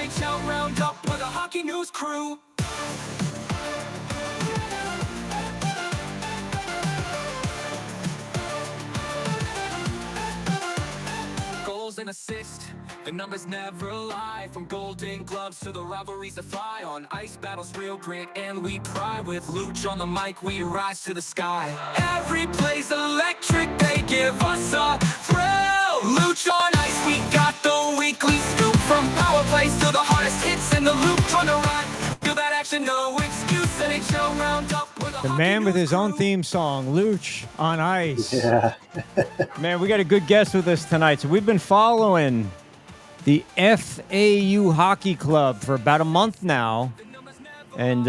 NHL Roundup with a hockey news crew. Goals and assists, the numbers never lie. From golden gloves to the rivalries that fly. On ice battles, real grit, and we pride. With Looch on the mic, we rise to the sky. Every play's electric, they give us a thrill. Looch on ice, we got the weekly scoop. From power plays to the hardest hits in the loop. Trying to run, feel that action, no excuse. NHL Roundup with a The hockey man with news his own crew. theme song, Looch on ice. Yeah. Man, we got a good guest with us tonight. So we've been following the FAU Hockey Club for about a month now. And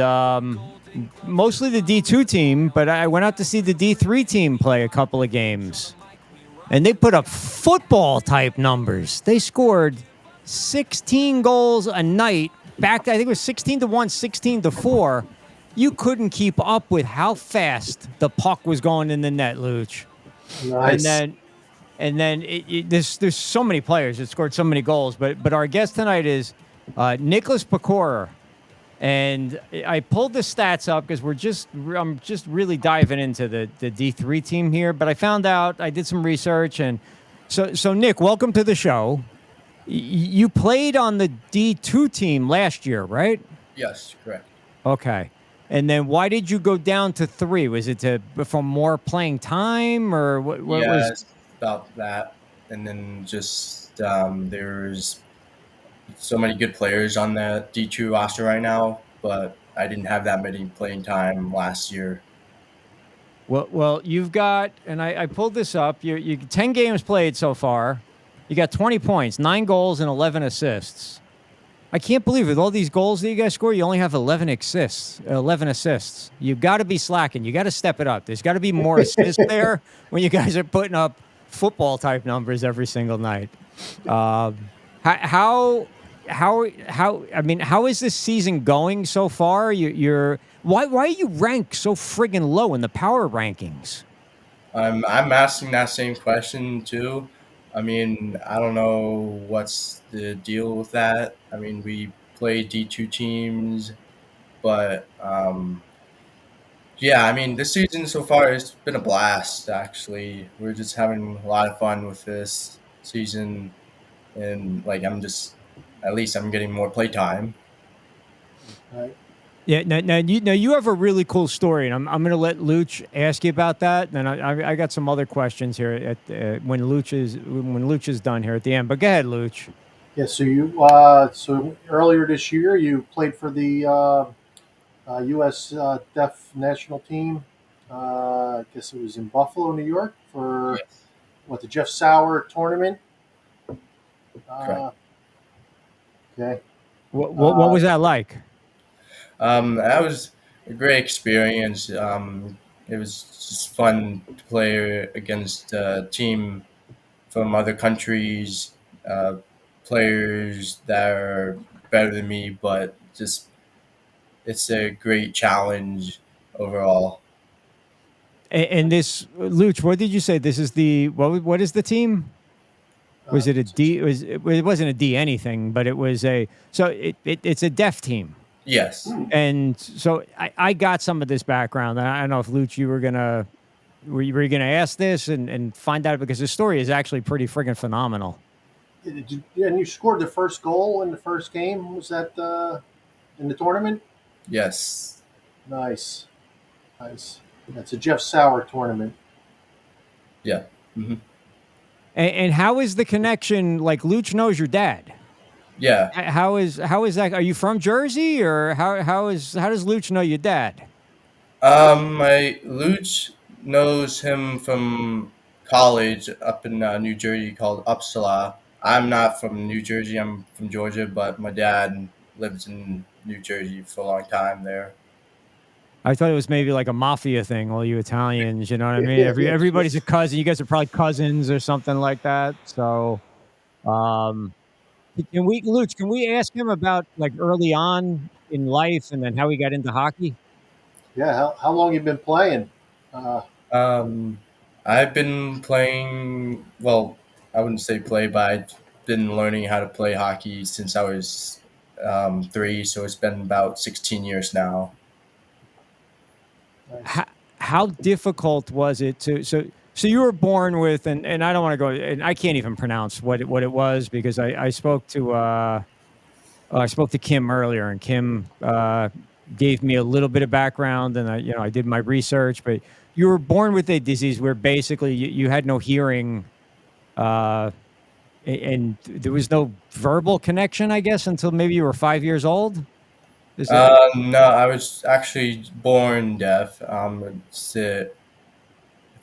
mostly the D2 team, but I went out to see the D3 team play a couple of games. And they put up football-type numbers. They scored 16 goals a night. Back, I think it was 16-1, 16-4. You couldn't keep up with how fast the puck was going in the net, Looch. Nice. And then there's so many players that scored so many goals. But our guest tonight is Nicholas Pecora. And I pulled the stats up because I'm just really diving into the D3 team here. But I found out, I did some research, and so Nick, welcome to the show. You played on the D2 team last year, right? Yes, correct. Okay. And then why did you go down to 3? Was it for more playing time, or what was? It's about that. And then just there's so many good players on the D2 roster right now, but I didn't have that many playing time last year. Well, you've got, and I pulled this up. You 10 games played so far. You got 20 points, 9 goals, and 11 assists. I can't believe with all these goals that you guys score, you only have 11 assists. You've got to be slacking. You got to step it up. There's got to be more assists there when you guys are putting up football type numbers every single night. How is this season going so far? Why are you ranked so friggin' low in the power rankings? I'm asking that same question too. I mean, I don't know what's the deal with that. I mean, we play D2 teams, but yeah, I mean, this season so far it's been a blast. Actually, we're just having a lot of fun with this season, and like at least I'm getting more play time. Right. Yeah, now you have a really cool story, and I'm going to let Looch ask you about that. And I got some other questions here at when Looch is done here at the end. But go ahead, Looch. Yeah. So you so earlier this year you played for the U.S. Deaf national team. I guess it was in Buffalo, New York, for Yes, the Jeff Sauer tournament. correct. Okay. What was that like? That was a great experience. It was just fun to play against a team from other countries, players that are better than me, but just it's a great challenge overall. And this Looch, what did you say? This is the what is the team? Was it a D? It wasn't a D anything, but it was it's a deaf team. Yes. And so I got some of this background. I don't know if Looch, you were gonna ask this and find out, because the story is actually pretty friggin' phenomenal. And you scored the first goal in the first game. Was that in the tournament? Yes. Nice. That's a Jeff Sauer tournament. Yeah. Hmm. And how is the connection? Like, Looch knows your dad. Yeah. How is that? Are you from Jersey, or how does Looch know your dad? My Looch knows him from college up in New Jersey called Uppsala. I'm not from New Jersey. I'm from Georgia, but my dad lives in New Jersey for a long time there. I thought it was maybe like a mafia thing, all you Italians, you know what I mean? Everybody's a cousin. You guys are probably cousins or something like that. So, Looch, can we ask him about like early on in life and then how he got into hockey? Yeah. How long you been playing? Uh, Um, I've been playing, well, I wouldn't say play, but I've been learning how to play hockey since I was 3, so it's been about 16 years now. Nice. How difficult was it to so you were born with and I don't want to go and I can't even pronounce what it was because I spoke to I spoke to Kim earlier and Kim gave me a little bit of background and I did my research, but you were born with a disease where basically you had no hearing uh, and there was no verbal connection, I guess, until maybe you were 5 years old. Is that No, I was actually born deaf. I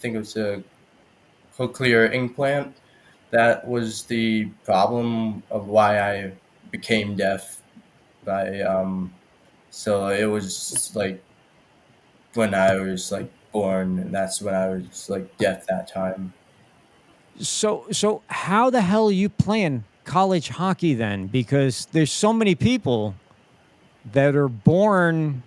think it was a cochlear implant. That was the problem of why I became deaf. By So it was like when I was like born, and that's when I was like deaf that time. so how the hell are you playing college hockey then? Because there's so many people that are born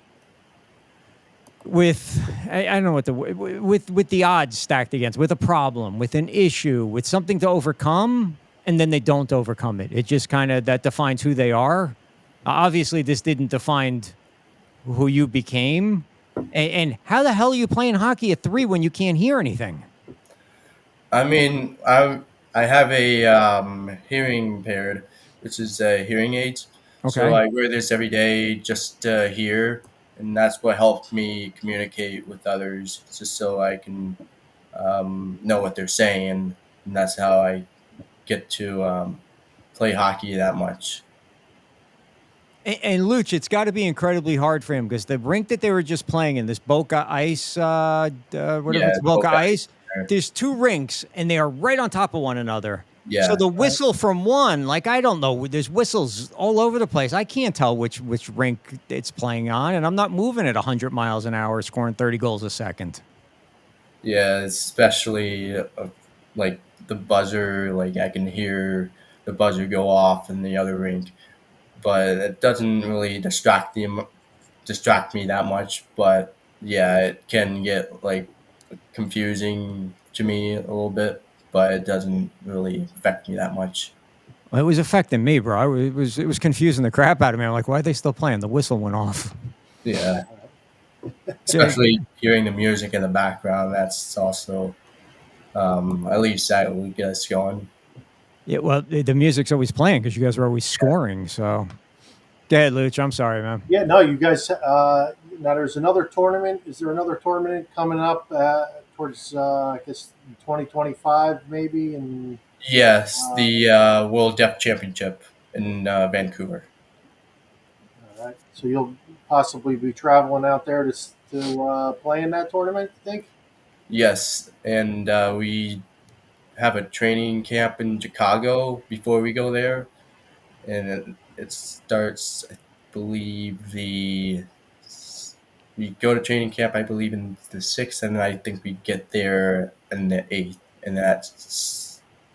with I don't know what the with the odds stacked against, with a problem, with an issue, with something to overcome, and then they don't overcome it. It just kind of that defines who they are. Obviously, this didn't define who you became. And how the hell are you playing hockey at 3 when you can't hear anything? I mean, I have a hearing impaired, which is a hearing aids. So Okay. I wear this every day just to hear, and that's what helped me communicate with others, just so I can know what they're saying, and that's how I get to play hockey that much. And Luch, it's got to be incredibly hard for him because the rink that they were just playing in, this Boca Ice, whatever Yeah, it's Boca okay. Ice, there's 2 rinks and they are right on top of one another. So Yeah, the whistle from one, like I don't know, there's whistles all over the place. I can't tell which rink it's playing on, and I'm not moving at 100 miles an hour, scoring 30 goals a second. yeah, especially like the buzzer. Like I can hear the buzzer go off in the other rink, but it doesn't really distract me that much. But yeah, it can get like confusing to me a little bit, but it doesn't really affect me that much. Well, it was affecting me, bro. It was confusing the crap out of me. I'm like, why are they still playing? The whistle went off. Yeah, Yeah, especially hearing the music in the background. That's also at least that will get us going. yeah, well, the music's always playing because you guys are always scoring. So, go ahead, Luch. I'm sorry, man. Yeah, no, you guys. Now there's another tournament. Is there another tournament coming up towards I guess 2025 maybe? And Yes, the World Deaf Championship in Vancouver. all right, so you'll possibly be traveling out there to play in that tournament. You think? Yes, and we have a training camp in Chicago before we go there, and it starts, I believe we go to training camp, I believe, in the 6th, and I think we get there in the 8th, and that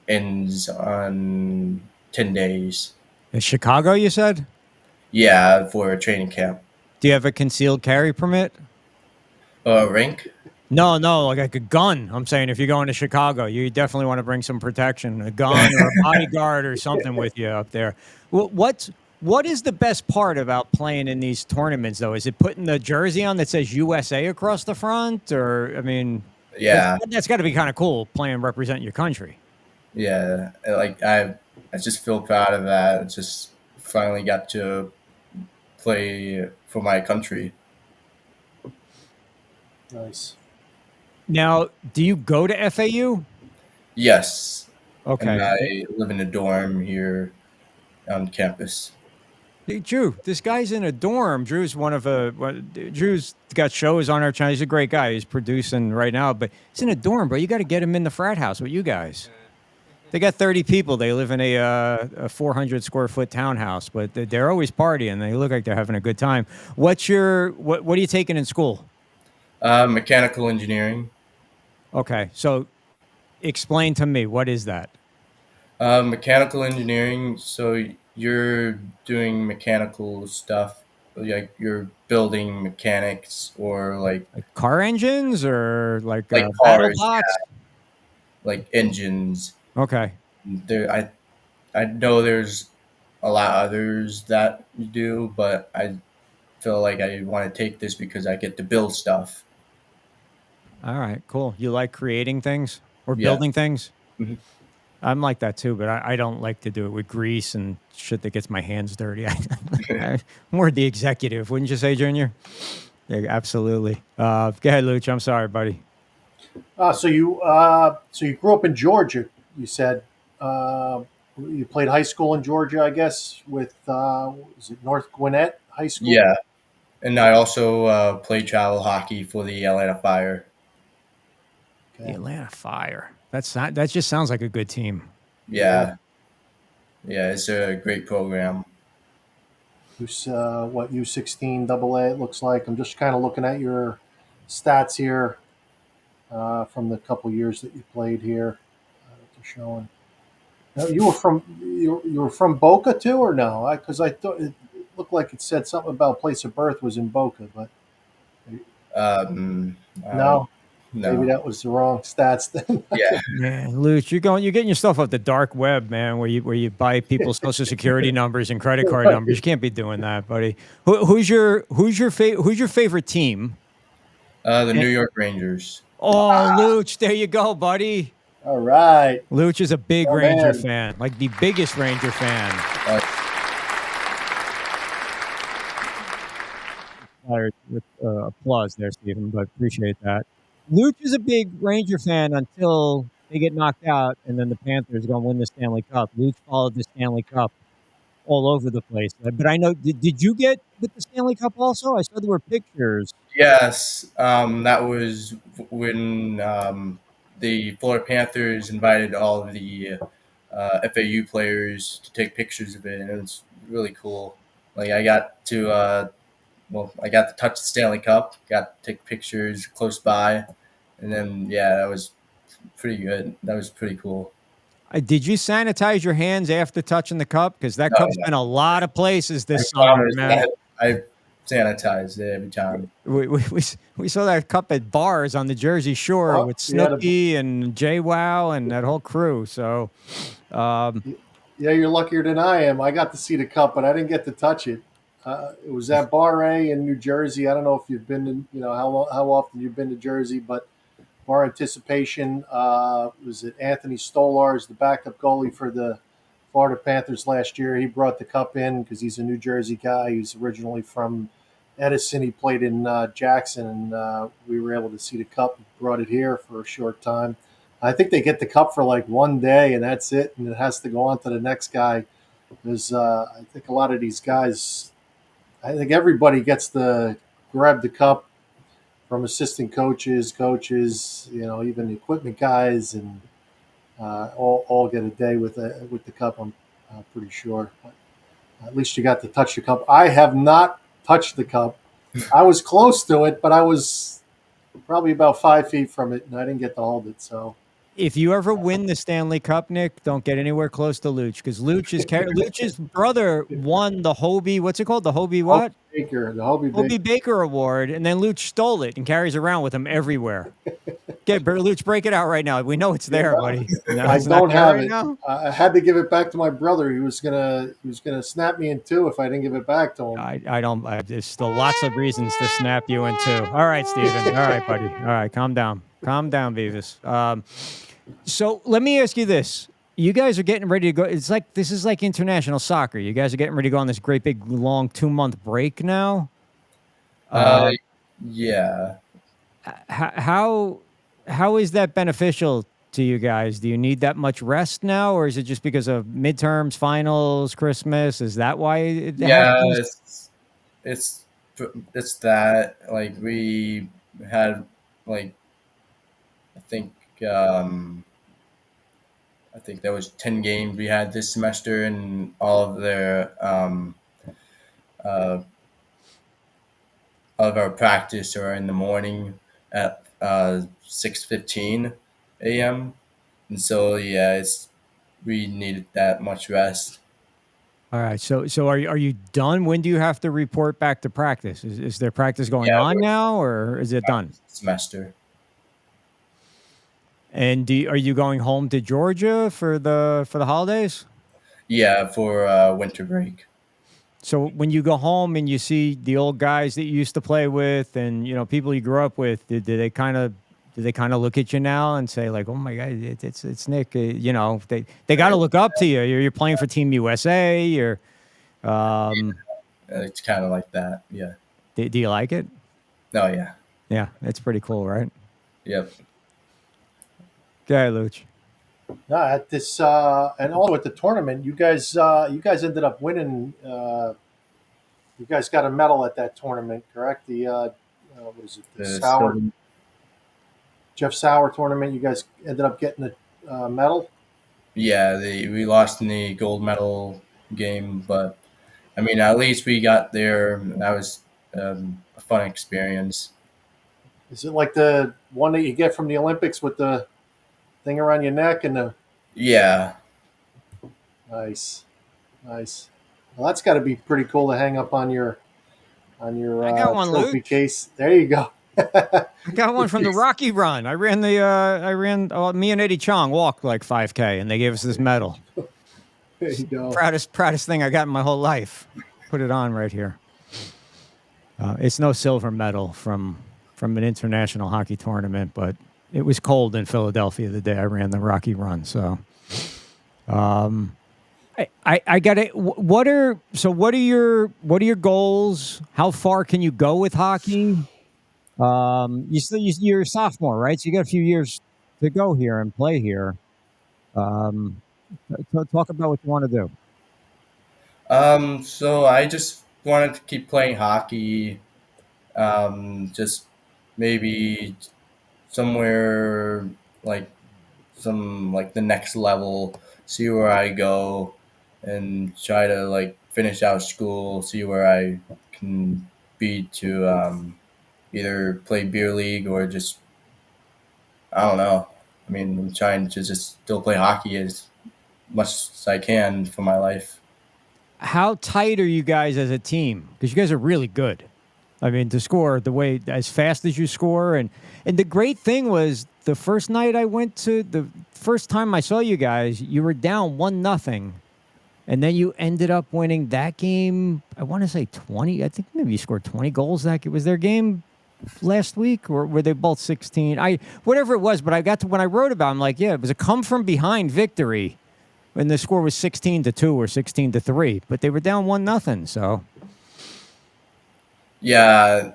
ends on 10 days. In Chicago, you said? Yeah, for a training camp. Do you have a concealed carry permit? Rink. No, no, like a gun. I'm saying if you're going to Chicago, you definitely want to bring some protection, a gun or a bodyguard or something with you up there. What is the best part about playing in these tournaments, though? Is it putting the jersey on that says USA across the front, or I mean, Yeah, that's got to be kind of cool playing representing your country. yeah. Like I just feel proud of that. I just finally got to play for my country. Nice. Now, do you go to FAU? Yes, and Okay. I live in a dorm here on campus. Hey, Drew, this guy's in a dorm. Drew's got shows on our channel. He's a great guy. He's producing right now, but he's in a dorm, bro. You got to get him in the frat house with you guys. They got 30 people. They live in a 400 square foot townhouse, but they're always partying. They look like they're having a good time. What are you taking in school? Mechanical engineering. Okay, so explain to me, what is that? Mechanical engineering. So you're doing mechanical stuff, like you're building mechanics or Like car engines or like like battle cars, box? like engines. Okay. There, I know there's a lot of others that do, but I feel like I want to take this because I get to build stuff. All right, cool. You like creating things or Yeah. building things? Mhm. I'm like that too, but I don't like to do it with grease and shit that gets my hands dirty. I'm more the executive, wouldn't you say, Junior? Yeah, absolutely. Go ahead, Luch. I'm sorry, buddy. So you grew up in Georgia. You said you played high school in Georgia, I guess, with is it North Gwinnett High School? Yeah. And I also played travel hockey for the Atlanta Fire. The Okay. Atlanta Fire. That's not, that just sounds like a good team. Yeah. Yeah. Yeah. It's a great program. Who's what U16 AA? It looks like. I'm just kind of looking at your stats here from the couple years that you played here. They're showing. Now, you were from Boca too, or no? Because I thought it looked like it said something about place of birth was in Boca, but I don't no, maybe know. that was the wrong stats then. Yeah. Man, Luch, you're getting your stuff off the dark web, man, where you buy people's social security numbers and credit card numbers. You can't be doing that, buddy. Who's your favorite team? The Eh, New York Rangers. Oh, Luch, there you go, buddy. All right, Luch is a big oh Ranger man, fan, like the biggest Ranger fan. Uh, Fired with applause there, Stephen, but appreciate that. Luch is a big Ranger fan until they get knocked out, and then the Panthers are going to win the Stanley Cup. Luch followed the Stanley Cup all over the place. But I know, did you get with the Stanley Cup also? I saw there were pictures. yes. That was when the Florida Panthers invited all of the FAU players to take pictures of it, and it was really cool. Like I got to touch the Stanley Cup, got to take pictures close by, and then yeah, that was pretty good. That was pretty cool. Did you sanitize your hands after touching the cup? Because that No, cup's no, been a lot of places I this summer, promise man. that I sanitized it every time. We saw that cup at bars on the Jersey Shore oh, with yeah, Snooki and JWoww and that whole crew. So, um, yeah, you're luckier than I am. I got to see the cup, but I didn't get to touch it. It was at Bar A in New Jersey. I don't know if you've been, how often you've been to Jersey, but Bar Anticipation was it Anthony Stolarz, the backup goalie for the Florida Panthers last year. He brought the cup in because he's a New Jersey guy. He's originally from Edison. He played in Jackson, and we were able to see the cup. Brought it here for a short time. I think they get the cup for like one day, and that's it, and it has to go on to the next guy. Because I think a lot of these guys, I think everybody gets to grab the cup from assistant coaches, even the equipment guys, and all get a day with the cup. I'm pretty sure. But at least you got to touch the cup. I have not touched the cup. I was close to it, but I was probably about 5 feet from it, and I didn't get to hold it. So if you ever win the Stanley Cup, Nick, don't get anywhere close to Luch because Luch's brother won the Hobie. What's it called? The Hobie Hobie what? Baker, the Hobie Baker. Hobie Baker Award, and then Luch stole it and carries around with him everywhere. Okay, Luch, break it out right now. We know it's there, buddy. No, I it's not don't there have right it. now. I had to give it back to my brother. He was gonna snap me in two if I didn't give it back to him. I don't. There's still lots of reasons to snap you in two. All right, Steven. All right, buddy. All right, calm down. Calm down, Beavis. So let me ask you this. You guys are getting ready to go. It's like this is like international soccer. You guys are getting ready to go on this great big long 2-month break now. Uh, Uh, yeah. how is that beneficial to you guys? Do you need that much rest now, or is it just because of midterms, finals, Christmas? Is that why it Yeah, happens? it's it's that like we had like I think um I think there was 10 games we had this semester, and uh all of our practice are in the morning at 6:15 a.m. And so yeah, it's we needed that much rest. All right. So are you done? When do you have to report back to practice? Is there practice going Yeah, on we're now, or is it done? semester. And are you going home to Georgia for the holidays? Yeah, for winter break. So when you go home and you see the old guys that you used to play with, and people you grew up with, did they kind of look at you now and say like, "Oh my God, it's Nick"? They got to look up to you. You're playing for Team USA. Or It's kind of like that. Yeah. do you like it? Oh yeah. Yeah, it's pretty cool, right? Yep. Okay, Looch. At this and also at the tournament, you guys ended up winning. You guys got a medal at that tournament, correct? What is it? The Sauer So Jeff Sauer tournament. You guys ended up getting a medal. yeah, we lost in the gold medal game, but I mean, at least we got there. That was a fun experience. Is it like the one that you get from the Olympics with the thing around your neck and the Yeah. nice, nice? Well, that's got to be pretty cool to hang up on your I got one, trophy Looch. case. There you go. I got one from the Rocky Run. I ran me and Eddie Chong walked like 5K, and they gave us this medal. There you go. Proudest thing I got in my whole life. Put it on right here. It's no silver medal from an international hockey tournament, but it was cold in Philadelphia the day I ran the Rocky Run. So, I got it. What are your goals? How far can you go with hockey? You're a sophomore, right? So you got a few years to go here and play here. Um, talk about what you want to do. So I just wanted to keep playing hockey. Just maybe somewhere like the next level, see where I go, and try to like finish out school, see where I can be to either play beer league or just I don't know. I mean, I'm trying to just still play hockey as much as I can for my life. How tight are you guys as a team? Because you guys are really good. I mean, to score the way as fast as you score, and the great thing was the first night I went to the first time I saw you guys, you were down 1-0, and then you ended up winning that game. I want to say 20. I think maybe you scored 20 goals. Was their game last week, or were they both 16? Whatever it was, but I got to when I wrote about it, I'm like, yeah, it was a come from behind victory when the score was 16-2 or 16-3, but they were down 1-0. So Yeah.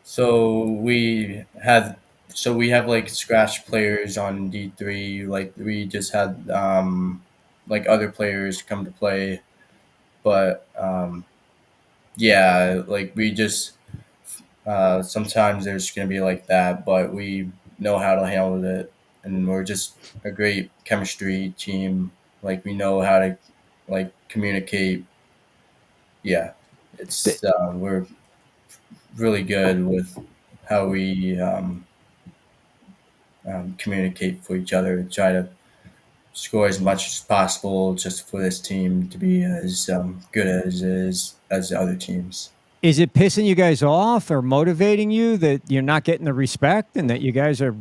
So we have like scratch players on D3. Like we just had like other players come to play, but yeah, like we just sometimes there's gonna be like that, but we know how to handle it, and we're just a great chemistry team. Like we know how to like communicate. Yeah, th- we're really good with how we communicate for each other, try to score as much as possible just for this team to be as good as the other teams. is it pissing you guys off or motivating you that you're not getting the respect and that you guys are?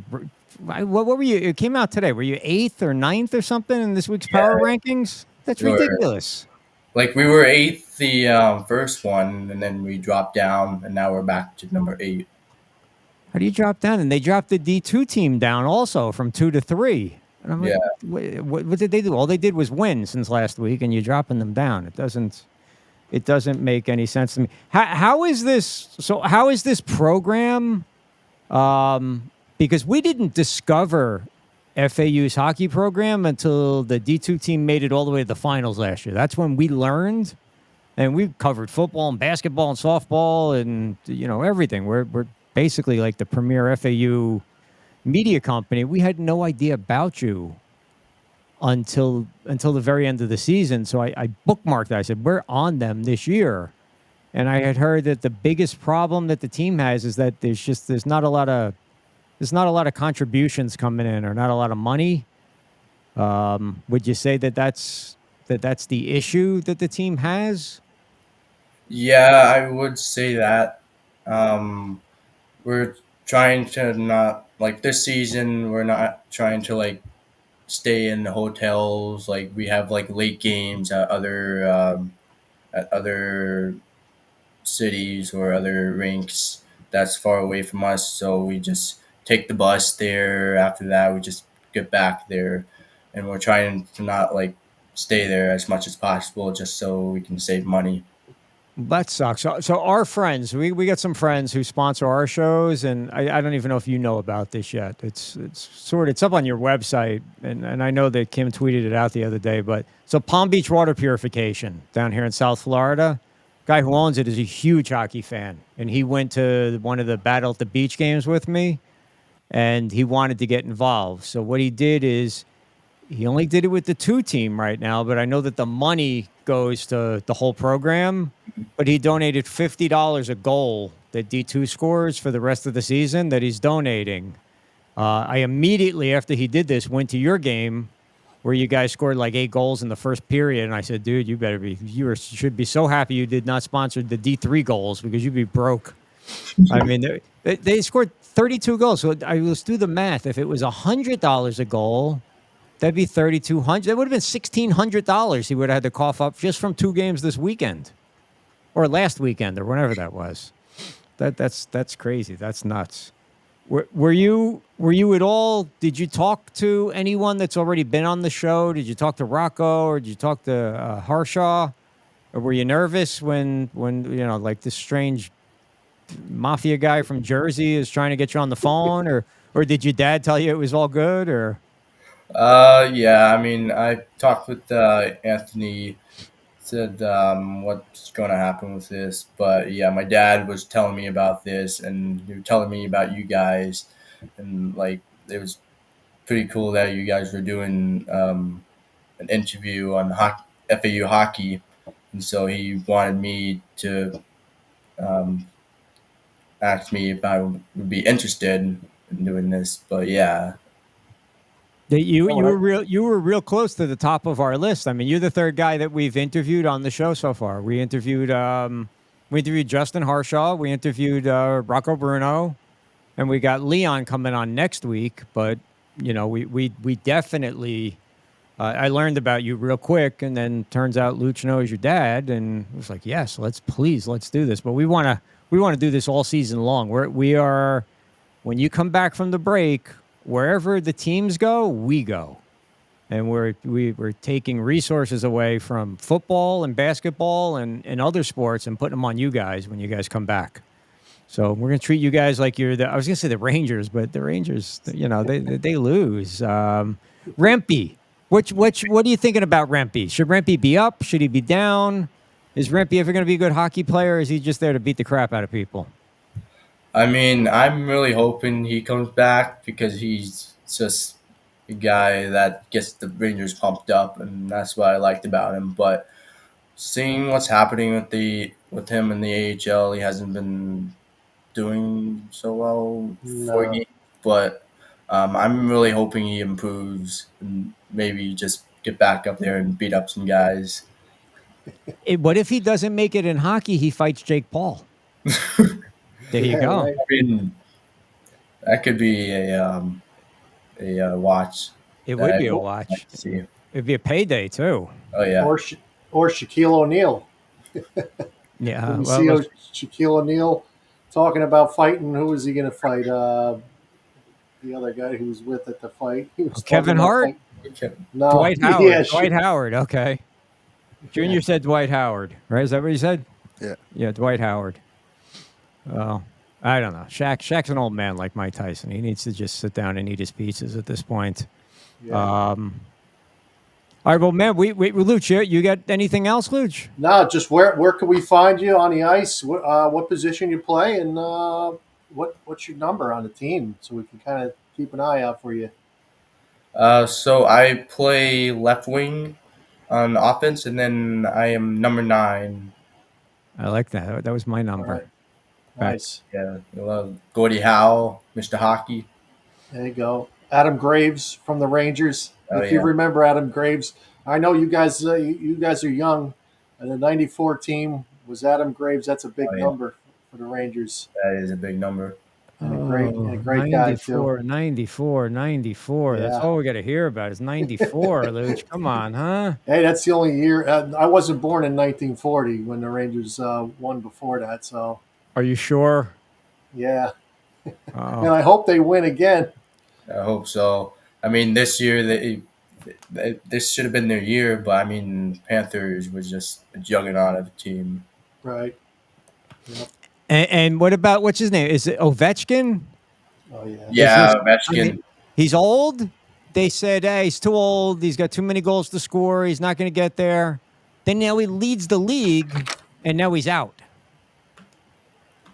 What were you? It came out today. Were you 8th or 9th or something in this week's power Yeah, rankings? That's we were ridiculous. we were eighth the first one, and then we dropped down, and now we're back to number 8. How do you drop down? And they dropped the D2 team down also from 2 to 3. And I'm like, Yeah, what did they do? All they did was win since last week, and you're dropping them down. It doesn't make any sense to me. How is this? So how is this program? Because we didn't discover FAU's hockey program until the D2 team made it all the way to the finals last year. That's when we learned, and we covered football and basketball and softball and everything. We're basically like the premier FAU media company. We had no idea about you until the very end of the season. So I bookmarked that. I said, we're on them this year. And I had heard that the biggest problem that the team has is that there's not a lot of contributions coming in, or not a lot of money. Would you say that's the issue that the team has? yeah, I would say that. Um, we're trying to not like this season. We're not trying to like stay in the hotels. Like we have like late games at other cities or other rinks that's far away from us. So we just take the bus there. After that, we just get back there, and we're trying to not like stay there as much as possible, just so we can save money. That sucks. So our friends, we got some friends who sponsor our shows, and I don't even know if you know about this yet. It's up on your website, and I know that Kim tweeted it out the other day. But so Palm Beach Water Purification down here in South Florida, guy who owns it is a huge hockey fan, and he went to one of the Battle at the Beach games with me, and he wanted to get involved. So what he did is he only did it with the 2 team right now, but I know that the money goes to the whole program. But he donated $50 a goal that D2 scores for the rest of the season that he's donating. I immediately after he did this went to your game where you guys scored like 8 goals in the first period, and I said, "Dude, should be so happy you did not sponsor the D3 goals because you'd be broke." I mean, they scored 32 goals. So let's do the math. If it was $100 a goal, that'd be 3,200. That would have been $1,600 he would have had to cough up just from 2 games this weekend, or last weekend, or whenever that was. That's crazy. That's nuts. Were you at all? Did you talk to anyone that's already been on the show? Did you talk to Rocco, or did you talk to Harshaw? Or were you nervous when like this strange mafia guy from Jersey is trying to get you on the phone, or did your dad tell you it was all good, or? Yeah, I mean, I talked with Anthony, said what's going to happen with this. But yeah, my dad was telling me about this, and he was telling me about you guys, and like it was pretty cool that you guys were doing an interview on FAU hockey, and so he wanted me to um, ask me if I would be interested in doing this. But yeah, That you Oh, you were real close to the top of our list. I mean, you're the 3rd guy that we've interviewed on the show so far. We interviewed Justin Harshaw, we interviewed Rocco Bruno, and we got Leon coming on next week. But we definitely. I learned about you real quick, and then turns out Looch knows your dad, and it was like, yes, let's do this. But we want to do this all season long. We are when you come back from the break, wherever the teams go, we go. And we're taking resources away from football and basketball and other sports and putting them on you guys when you guys come back. So we're going to treat you guys like you're I was going to say the Rangers, but the Rangers, they lose. Rempe, what are you thinking about Rempe? Should Rempe be up? Should he be down? Is Rempe ever going to be a good hockey player, or is he just there to beat the crap out of people? I mean, I'm really hoping he comes back because he's just a guy that gets the Rangers pumped up, and that's what I liked about him. But seeing what's happening with him in the AHL, he hasn't been doing so well for no. games. But I'm really hoping he improves and maybe just get back up there and beat up some guys. What if he doesn't make it in hockey? He fights Jake Paul. There you Yeah, go. right. I mean, that could be a watch It that would I'd be a like watch. to see. It'd be a payday too. Oh yeah. Or Shaquille O'Neal. Yeah. Did we Well, see Shaquille O'Neal talking about fighting? Who was he going to fight? The other guy who was with at the fight. He was talking Kevin about Hart, fight. No, Dwight Howard. yeah, Dwight Howard. Okay. Junior said Dwight Howard, right? Is that what he said? Yeah. Yeah, Dwight Howard. Well, I don't know. Shaq's an old man like Mike Tyson. He needs to just sit down and eat his pizzas at this point. yeah. All right, well, man, we Luch, you got anything else, Luch? No, just where can we find you on the ice? What position you play, and what's your number on the team, so we can kind of keep an eye out for you. So I play left wing on offense, and then I am number 9. I like that. That was my All number. right, nice. Yeah, I love Gordie Howe, Mr. Hockey. There you go. Adam Graves from the Rangers. Oh If you yeah, remember Adam Graves, I know you guys. You guys are young, and the '94 team was Adam Graves. That's a big Oh, yeah. number for the Rangers. That is a big number. and Oh, a great guy too. 94, 94, 94. That's Yeah. all we got to hear about is 94, Looch. Come on, huh? Hey, that's the only year. I wasn't born in 1940 when the Rangers won before that. So Are you sure? yeah, and Oh, I hope they win again. I hope so. I mean, this year this should have been their year, but I mean, Panthers was just a juggernaut of a team. Right. Yep. and what about what's his name? Is it Ovechkin? Oh yeah. Is Yeah, this? I Ovechkin. mean, he's old. They said, "Hey, he's too old. He's got too many goals to score. He's not going to get there." Then now he leads the league, and now he's out.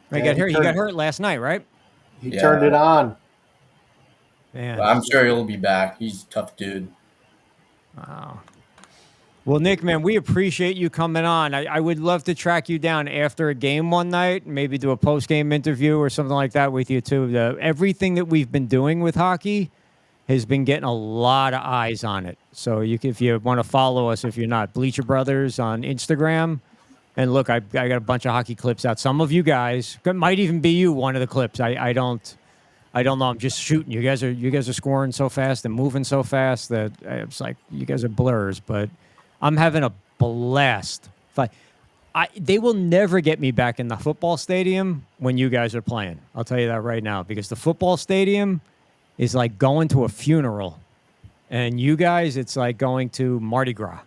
Right, Yeah. He got hurt last night, right? He turned Yeah, it on. but Man, I'm sure he'll be back. He's a tough dude. wow. Well, Nick, man, we appreciate you coming on. I would love to track you down after a game one night, maybe do a post-game interview or something like that with you too. Everything that we've been doing with hockey has been getting a lot of eyes on it. So if you want to follow us, if you're not, Bleacher Brothers on Instagram. And look, I got a bunch of hockey clips out. Some of you guys, it might even be you, one of the clips. I don't know. I'm just shooting. You guys are scoring so fast and moving so fast that it's like you guys are blurs. But I'm having a blast. They will never get me back in the football stadium when you guys are playing. I'll tell you that right now, because the football stadium is like going to a funeral, and you guys, it's like going to Mardi Gras.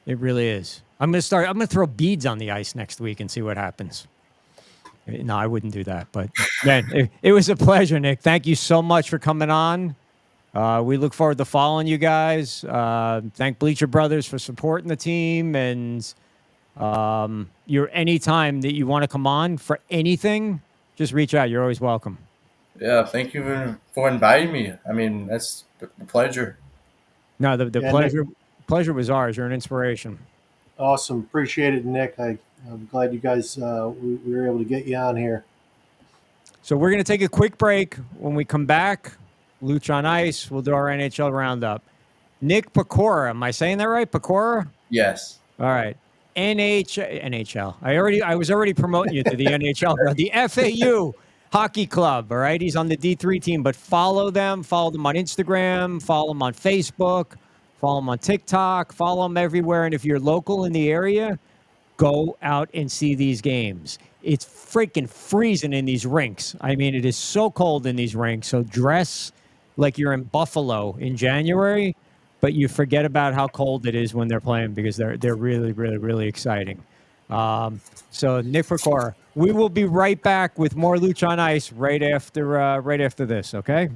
It really is. I'm gonna throw beads on the ice next week and see what happens. No, I wouldn't do that. But man, it was a pleasure, Nick. Thank you so much for coming on. We look forward to following you guys. Thank Bleacher Brothers for supporting the team, and you're anytime that you want to come on for anything, just reach out. You're always welcome. Yeah, thank you for inviting me. I mean, that's a pleasure. No, the Yeah, Nick. pleasure was ours. You're an inspiration. Awesome. Appreciate it, Nick. I'm glad you guys we were able to get you on here. So we're going to take a quick break. When we come back, Looch on Ice, we'll do our NHL roundup. Nick Pecora, am I saying that right? Pecora? Yes. All right. NHL. I was already promoting you to the NHL, bro. The FAU Hockey Club. All right. He's on the D3 team, but follow them on Instagram, follow them on Facebook, follow them on TikTok, follow them everywhere. And if you're local in the area, go out and see these games. It's freaking freezing in these rinks. I mean, it is so cold in these rinks. So dress like you're in Buffalo in January, but you forget about how cold it is when they're playing, because they're really, really, really exciting. So Nick Pecora, we will be right back with more Looch on Ice right after this. Okay.